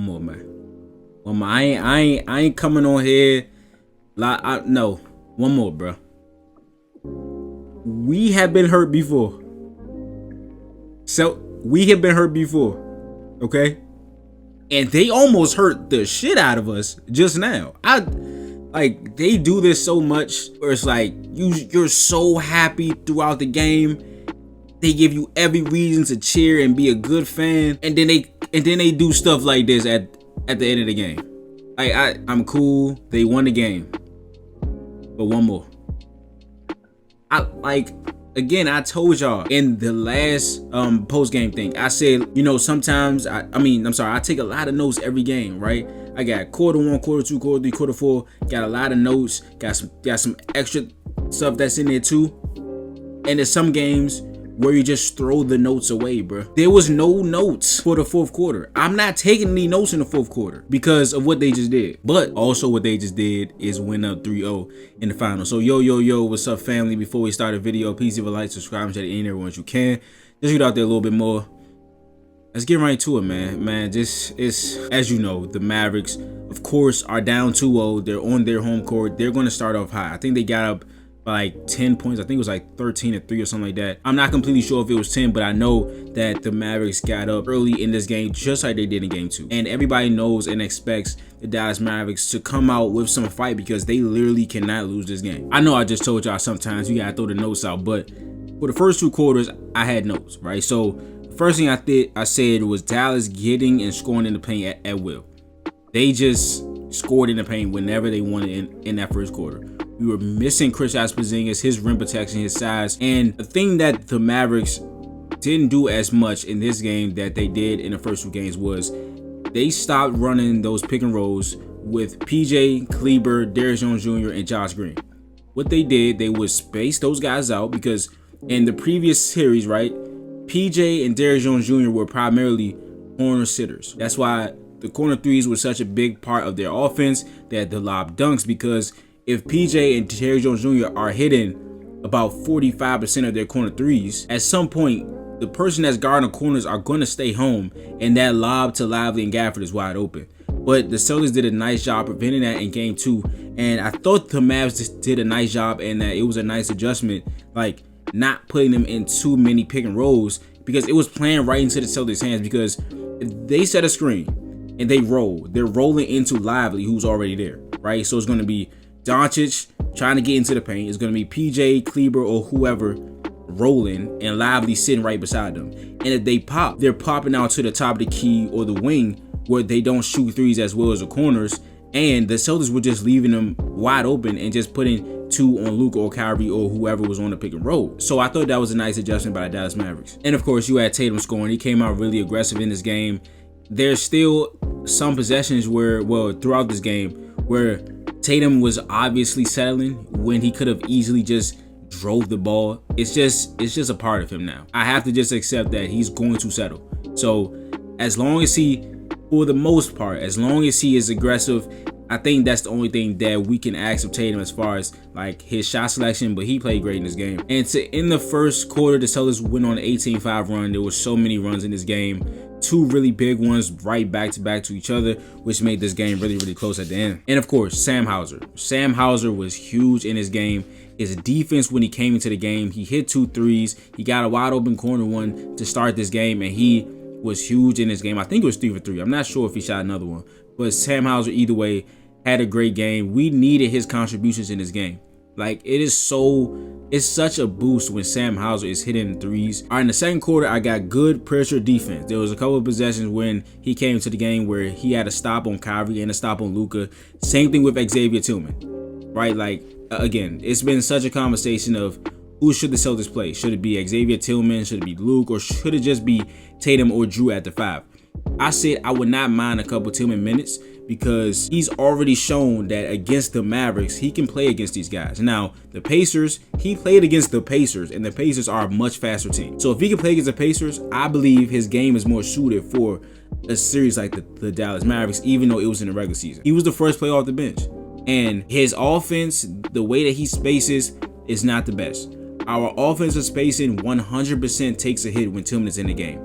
One more, man. One more. I ain't coming on here. No. One more, bro. We have been hurt before. So we have been hurt before. Okay? And they almost hurt the shit out of us just now. Like, they do this so much where it's like you're so happy throughout the game. They give you every reason to cheer and be a good fan, and then they do stuff like this at the end of the game. Like, I'm cool. They won the game, but one more. I told y'all in the last post game thing. I said, sometimes I take a lot of notes every game, right? I got quarter 1, quarter 2, quarter 3, quarter 4. Got a lot of notes. Got some extra stuff that's in there too. And there's some games where you just throw the notes away, bro. There was no notes for the fourth quarter. I'm not taking any notes in the fourth quarter because of what they just did. But also what they just did is win up 3-0 in the final. So yo, what's up, family? Before we start the video, please leave a like, subscribe, and share it in everyone you can. Just get out there a little bit more. Let's get right to it, man. This is, as you know, the Mavericks, of course, are down 2-0. They're on their home court. They're going to start off high. I think they got up by like 10 points. I think it was like 13-3 or something like that. I'm not completely sure if it was 10, but I know that the Mavericks got up early in this game, just like they did in game 2. And everybody knows and expects the Dallas Mavericks to come out with some fight because they literally cannot lose this game. I know I just told y'all sometimes you gotta throw the notes out, but for the first 2 quarters, I had notes, right? So the first thing I said was Dallas getting and scoring in the paint at will. They just scored in the paint whenever they wanted in that first quarter. We were missing Kristaps Porzingis, his rim protection, his size. And the thing that the Mavericks didn't do as much in this game that they did in the first 2 games was they stopped running those pick and rolls with PJ, Kleber, Derrick Jones Jr., and Josh Green. What they did, they would space those guys out because in the previous series, right, PJ and Derrick Jones Jr. were primarily corner sitters. That's why the corner threes were such a big part of their offense. They had the lob dunks because if PJ and Derrick Jones Jr. are hitting about 45% of their corner threes, at some point, the person that's guarding the corners are going to stay home, and that lob to Lively and Gafford is wide open. But the Celtics did a nice job preventing that in game 2, and I thought the Mavs just did a nice job and that it was a nice adjustment, like not putting them in too many pick and rolls because it was playing right into the Celtics' hands because if they set a screen and they're rolling into Lively, who's already there, right? So it's going to be Doncic trying to get into the paint. It's going to be PJ, Kleber, or whoever rolling, and Lively sitting right beside them. And if they pop, they're popping out to the top of the key or the wing where they don't shoot threes as well as the corners. And the Celtics were just leaving them wide open and just putting 2 on Luka or Kyrie or whoever was on the pick and roll. So I thought that was a nice adjustment by the Dallas Mavericks. And of course, you had Tatum scoring. He came out really aggressive in this game. There's still some possessions throughout this game where Tatum was obviously settling when he could have easily just drove the ball. It's just a part of him now. I have to just accept that he's going to settle. So as long as for the most part, as long as he is aggressive, I think that's the only thing that we can ask of Tatum as far as like his shot selection, but he played great in this game. And in the first quarter, the Celtics went on an 18-5 run. There were so many runs in this game. 2 really big ones right back to back to each other, which made this game really, really close at the end. And of course, Sam Hauser. Sam Hauser was huge in this game. His defense when he came into the game, he hit 2 threes. He got a wide open corner one to start this game, and he was huge in this game. I think it was 3 for 3. I'm not sure if he shot another one, but Sam Hauser either way had a great game. We needed his contributions in this game. Like, it's such a boost when Sam Hauser is hitting threes. All right, in the second quarter, I got good pressure defense. There was a couple of possessions when he came into the game where he had a stop on Kyrie and a stop on Luka. Same thing with Xavier Tillman, right? Like, again, it's been such a conversation of who should the Celtics play? Should it be Xavier Tillman? Should it be Luke? Or should it just be Tatum or Drew at the 5? I said I would not mind a couple Tillman minutes because he's already shown that against the Mavericks, he can play against these guys. Now, the Pacers, he played against the Pacers, and the Pacers are a much faster team. So if he can play against the Pacers, I believe his game is more suited for a series like the Dallas Mavericks, even though it was in the regular season. He was the first player off the bench, and his offense, the way that he spaces, is not the best. Our offensive spacing 100% takes a hit when Tillman is in the game.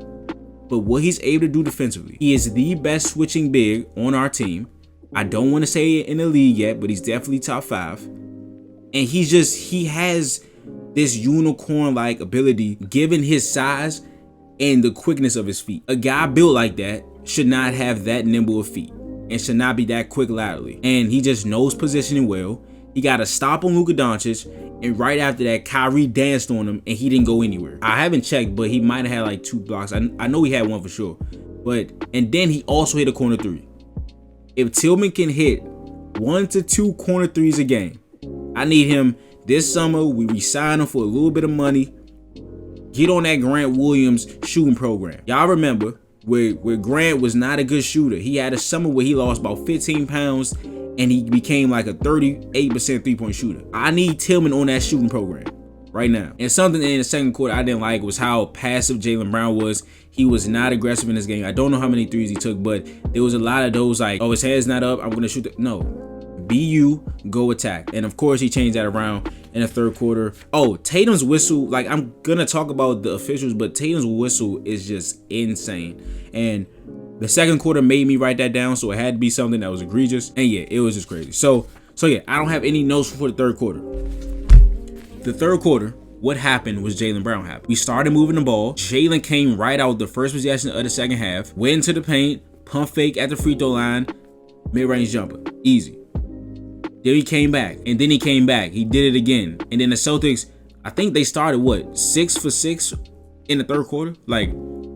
but what he's able to do defensively, he is the best switching big on our team. I don't want to say it in the league yet, but he's definitely top 5. And he has this unicorn-like ability given his size and the quickness of his feet. A guy built like that should not have that nimble of feet and should not be that quick laterally. And he just knows positioning well. He got a stop on Luka Doncic, and right after that, Kyrie danced on him, and he didn't go anywhere. I haven't checked, but he might have had like 2 blocks. I know he had one for sure. And then he also hit a corner 3. If Tillman can hit 1 to 2 corner 3s a game, I need him this summer. We re-sign him for a little bit of money. Get on that Grant Williams shooting program. Y'all remember where Grant was not a good shooter. He had a summer where he lost about 15 pounds and he became like a 38% 3-point shooter. I need Tillman on that shooting program right now. And something in the second quarter I didn't like was how passive Jaylen Brown was. He was not aggressive in this game. I don't know how many threes he took, but there was a lot of those like, oh, his head's not up, I'm gonna shoot it. No, be you, go attack. And of course he changed that around in the third quarter. Oh, Tatum's whistle, like I'm gonna talk about the officials, but Tatum's whistle is just insane. And the second quarter made me write that down, so it had to be something that was egregious. And yeah, it was just crazy. So yeah, I don't have any notes for the third quarter. The third quarter, what happened was Jaylen Brown happened. We started moving the ball. Jaylen came right out the first possession of the second half, went into the paint, pump fake at the free throw line, mid-range jumper, easy. Then he came back, and then he came back. He did it again. And then the Celtics, I think they started, 6 for 6 in the third quarter? Like,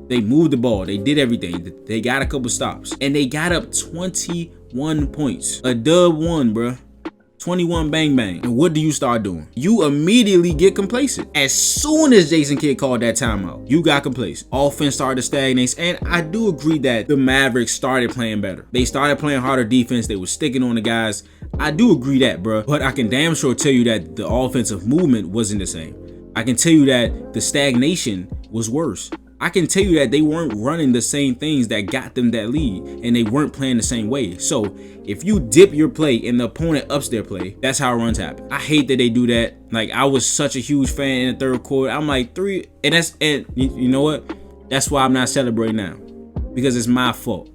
they moved the ball. They did everything. They got a couple stops. And they got up 21 points. A dub one, bruh. 21 bang bang. And what do you start doing? You immediately get complacent. As soon as Jason Kidd called that timeout, you got complacent. Offense started to stagnate. And I do agree that the Mavericks started playing better. They started playing harder defense. They were sticking on the guys. I do agree that, bro. But I can damn sure tell you that the offensive movement wasn't the same. I can tell you that the stagnation was worse. I can tell you that they weren't running the same things that got them that lead, and they weren't playing the same way. So if you dip your play and the opponent ups their play, that's how runs happen. I hate that they do that. Like, I was such a huge fan in the third quarter. I'm like 3, and you know what? That's why I'm not celebrating now, because it's my fault.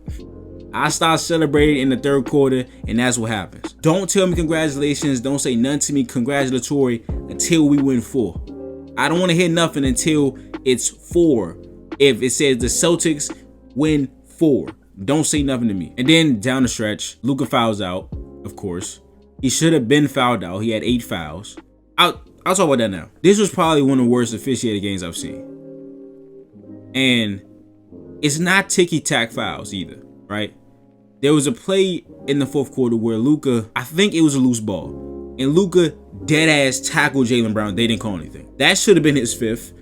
I start celebrating in the third quarter, and that's what happens. Don't tell me congratulations. Don't say nothing to me congratulatory until we win 4. I don't want to hear nothing until it's 4. If it says the Celtics win 4, don't say nothing to me. And then down the stretch, Luka fouls out, of course. He should have been fouled out. He had 8 fouls. I'll talk about that now. This was probably one of the worst officiated games I've seen. And it's not ticky-tack fouls either, right? There was a play in the fourth quarter where Luka, I think it was a loose ball, and Luka dead-ass tackled Jaylen Brown. They didn't call anything. That should have been his 5th.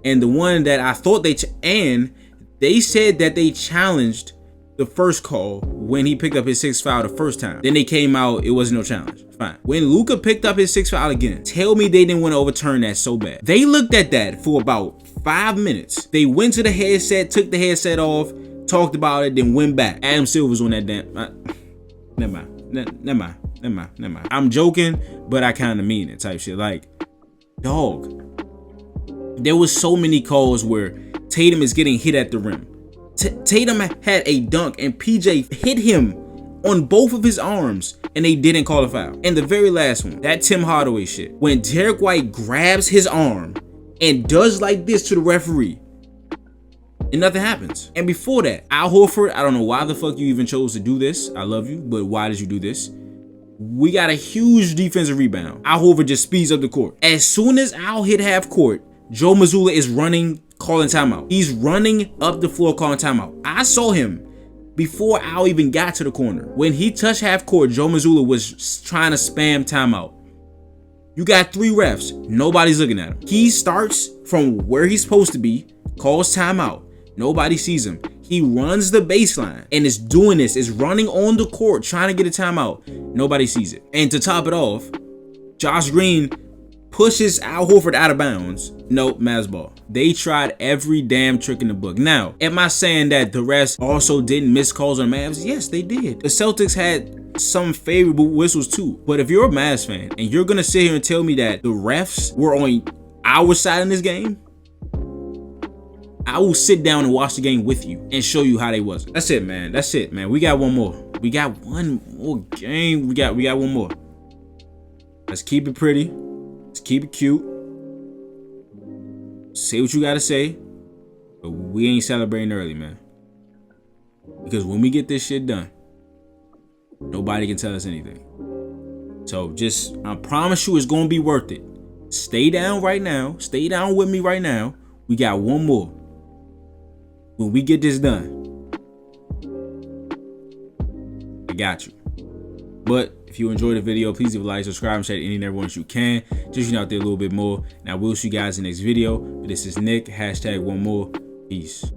And the one that I thought they said that they challenged the first call when he picked up his 6th foul the first time. Then they came out, it wasn't no challenge. Fine. When Luka picked up his 6th foul again, tell me they didn't want to overturn that so bad. They looked at that for about 5 minutes. They went to the headset, took the headset off, talked about it, then went back. Adam Silver's on that damn. Never mind. I'm joking, but I kind of mean it type shit. Like, dog. There was so many calls where Tatum is getting hit at the rim. Tatum had a dunk and PJ hit him on both of his arms and they didn't call a foul. And the very last one, that Tim Hardaway shit. When Derek White grabs his arm and does like this to the referee and nothing happens. And before that, Al Horford, I don't know why the fuck you even chose to do this. I love you, but why did you do this? We got a huge defensive rebound. Al Horford just speeds up the court. As soon as Al hit half court, Joe Mazzulla is running, calling timeout. He's running up the floor, calling timeout. I saw him before Al even got to the corner. When he touched half court, Joe Mazzulla was trying to spam timeout. You got 3 refs. Nobody's looking at him. He starts from where he's supposed to be, calls timeout. Nobody sees him. He runs the baseline and is doing this, is running on the court, trying to get a timeout. Nobody sees it. And to top it off, Josh Green pushes Al Horford out of bounds. Nope, Mavs ball. They tried every damn trick in the book. Now, am I saying that the refs also didn't miss calls on Mavs? Yes, they did. The Celtics had some favorable whistles too. But if you're a Mavs fan and you're gonna sit here and tell me that the refs were on our side in this game, I will sit down and watch the game with you and show you how they was. That's it, man. That's it, man. We got one more. We got one more game. We got one more. Let's keep it pretty. Let's keep it cute. Say what you gotta say. But we ain't celebrating early, man. Because when we get this shit done, nobody can tell us anything. So just, I promise you it's gonna be worth it. Stay down right now. Stay down with me right now. We got one more. When we get this done, I got you. But if you enjoyed the video, please leave a like, subscribe, and share to any and everyone that you can. Just out there a little bit more. And I will see you guys in the next video. But this is Nick. #1more. Peace.